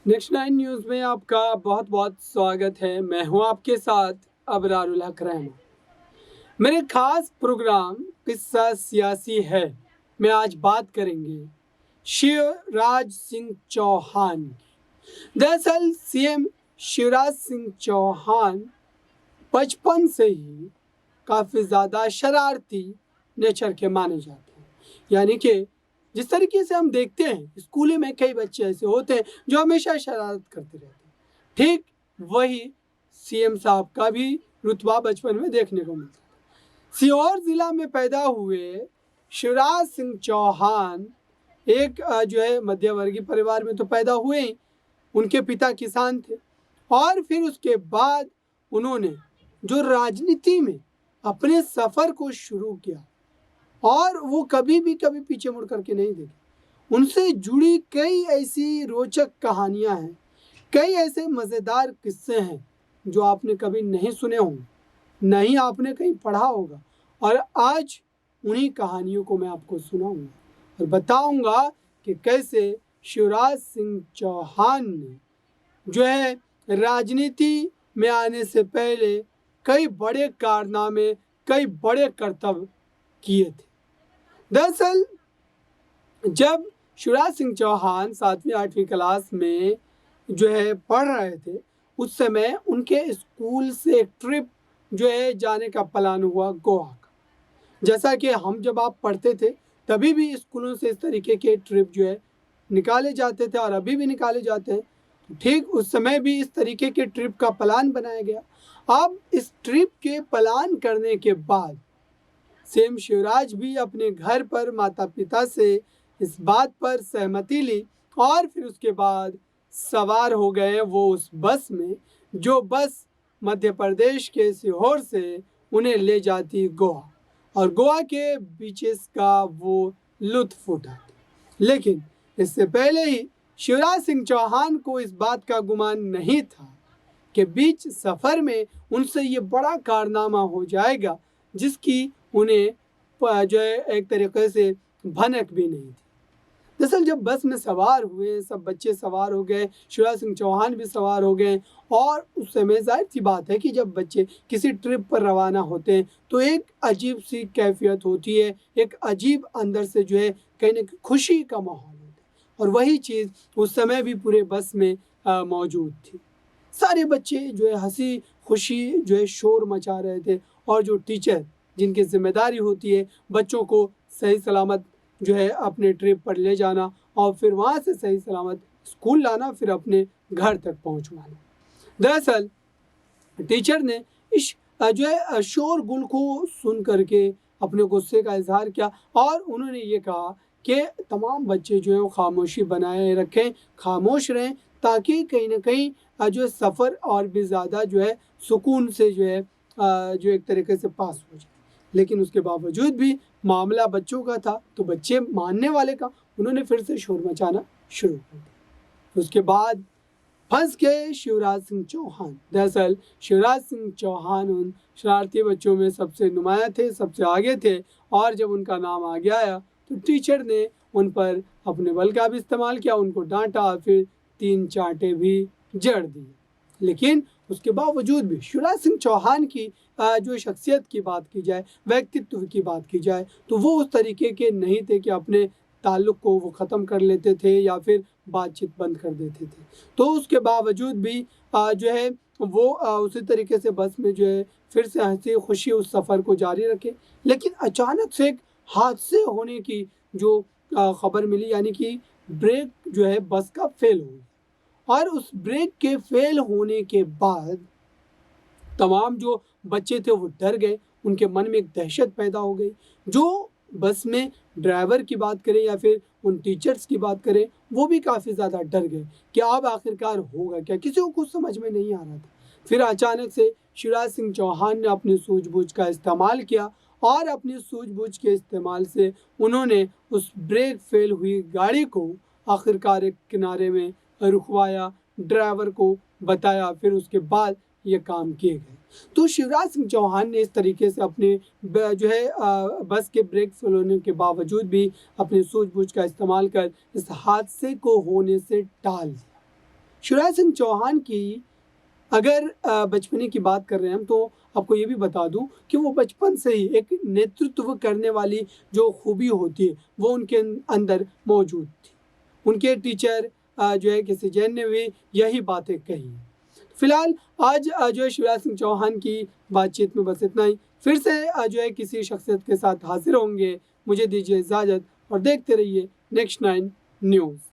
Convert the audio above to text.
Next nine news में आपका बहुत बहुत स्वागत है। मैं हूं आपके साथ अबरारुल हक रहमान। मेरे खास प्रोग्राम किस्सा सियासी है में आज बात करेंगे शिवराज सिंह चौहान की। दरअसल सीएम शिवराज सिंह चौहान बचपन से ही काफ़ी ज़्यादा शरारती नेचर के माने जाते हैं। यानी कि जिस तरीके से हम देखते हैं स्कूल में कई बच्चे ऐसे होते हैं जो हमेशा शरारत करते रहते हैं, ठीक वही सीएम साहब का भी रुतबा बचपन में देखने को मिलता है। सीहोर जिला में पैदा हुए शिवराज सिंह चौहान एक जो है मध्यवर्गीय परिवार में तो पैदा हुए ही। उनके पिता किसान थे और फिर उसके बाद उन्होंने जो राजनीति में अपने सफ़र को शुरू किया और वो कभी पीछे मुड़ करके नहीं देखे। उनसे जुड़ी कई ऐसी रोचक कहानियां हैं, कई ऐसे मज़ेदार किस्से हैं जो आपने कभी नहीं सुने होंगे, नहीं आपने कहीं पढ़ा होगा। और आज उन्हीं कहानियों को मैं आपको सुनाऊंगा और बताऊंगा कि कैसे शिवराज सिंह चौहान ने जो है राजनीति में आने से पहले कई बड़े कारनामे, कई बड़े कर्तव्य किए थे। दरअसल जब शिवराज सिंह चौहान 7वीं-8वीं क्लास में जो है पढ़ रहे थे, उस समय उनके स्कूल से एक ट्रिप जो है जाने का प्लान हुआ गोवा का। जैसा कि हम जब आप पढ़ते थे तभी भी स्कूलों से इस तरीके के ट्रिप जो है निकाले जाते थे और अभी भी निकाले जाते हैं। तो ठीक उस समय भी इस तरीके के ट्रिप का प्लान बनाया गया। अब इस ट्रिप के प्लान करने के बाद सीएम शिवराज भी अपने घर पर माता पिता से इस बात पर सहमति ली और फिर उसके बाद सवार हो गए वो उस बस में, जो बस मध्य प्रदेश के सीहोर से उन्हें ले जाती गोवा और गोवा के बीचेस का वो लुत्फ उठाते। लेकिन इससे पहले ही शिवराज सिंह चौहान को इस बात का गुमान नहीं था कि बीच सफ़र में उनसे ये बड़ा कारनामा हो जाएगा जिसकी उन्हें जो है एक तरीके से भनक भी नहीं थी। दरअसल जब बस में सवार हुए, सब बच्चे सवार हो गए, शिवराज सिंह चौहान भी सवार हो गए और उस समय जाहिर सी बात है कि जब बच्चे किसी ट्रिप पर रवाना होते हैं तो एक अजीब सी कैफियत होती है, एक अजीब अंदर से जो है कहीं ना कहीं खुशी का माहौल होता है और वही चीज़ उस समय भी पूरे बस में मौजूद थी। सारे बच्चे जो है हंसी खुशी जो है शोर मचा रहे थे और जो टीचर जिनकी जिम्मेदारी होती है बच्चों को सही सलामत जो है अपने ट्रिप पर ले जाना और फिर वहाँ से सही सलामत स्कूल लाना, फिर अपने घर तक पहुँचवाना। दरअसल टीचर ने इस जो है शोरगुल को सुन करके अपने गुस्से का इजहार किया और उन्होंने ये कहा कि तमाम बच्चे जो है वो खामोशी बनाए रखें, खामोश रहें, ताकि कहीं ना कहीं जो सफ़र और भी ज़्यादा जो है सुकून से जो है जो एक तरीके से पास हो जाए। लेकिन उसके बावजूद भी मामला बच्चों का था तो बच्चे मानने वाले का, उन्होंने फिर से शोर मचाना शुरू कर दिया। उसके बाद फंस गए शिवराज सिंह चौहान। दरअसल शिवराज सिंह चौहान उन शरारती बच्चों में सबसे नुमाया थे, सबसे आगे थे और जब उनका नाम आगे आया तो टीचर ने उन पर अपने बल का भी इस्तेमाल किया, उनको डांटा और फिर 3 चांटे भी जड़ दिए। लेकिन उसके बावजूद भी शिवराज सिंह चौहान की जो शख्सियत की बात की जाए, व्यक्तित्व की बात की जाए, तो वो उस तरीके के नहीं थे कि अपने ताल्लुक़ को वो ख़त्म कर लेते थे या फिर बातचीत बंद कर देते थे। तो उसके बावजूद भी जो है वो उसी तरीके से बस में जो है फिर से हंसी खुशी उस सफ़र को जारी रखे। लेकिन अचानक से एक हादसे होने की जो खबर मिली, यानी कि ब्रेक जो है बस का फेल हो गया और उस ब्रेक के फेल होने के बाद तमाम जो बच्चे थे वो डर गए, उनके मन में एक दहशत पैदा हो गई। जो बस में ड्राइवर की बात करें या फिर उन टीचर्स की बात करें, वो भी काफ़ी ज़्यादा डर गए कि अब आखिरकार होगा क्या, किसी को कुछ समझ में नहीं आ रहा था। फिर अचानक से शिवराज सिंह चौहान ने अपनी सूझबूझ का इस्तेमाल किया और अपनी सूझबूझ के इस्तेमाल से उन्होंने उस ब्रेक फेल हुई गाड़ी को आखिरकार एक किनारे में रुकवाया, ड्राइवर को बताया, फिर उसके बाद ये काम किए गए। तो शिवराज सिंह चौहान ने इस तरीके से अपने जो है बस के ब्रेक फेल होने के बावजूद भी अपनी सूझबूझ का इस्तेमाल कर इस हादसे को होने से टाल दिया। शिवराज सिंह चौहान की अगर बचपने की बात कर रहे हैं हम, तो आपको ये भी बता दूं कि वो बचपन से ही एक नेतृत्व करने वाली जो खूबी होती है वो उनके अंदर मौजूद थी। उनके टीचर जो है किसी जैन ने भी यही बातें कही। फिलहाल आज जो है शिवराज सिंह चौहान की बातचीत में बस इतना ही। फिर से जो है किसी शख्सियत के साथ हाजिर होंगे। मुझे दीजिए इजाज़त और देखते रहिए नेक्स्ट 9 न्यूज़।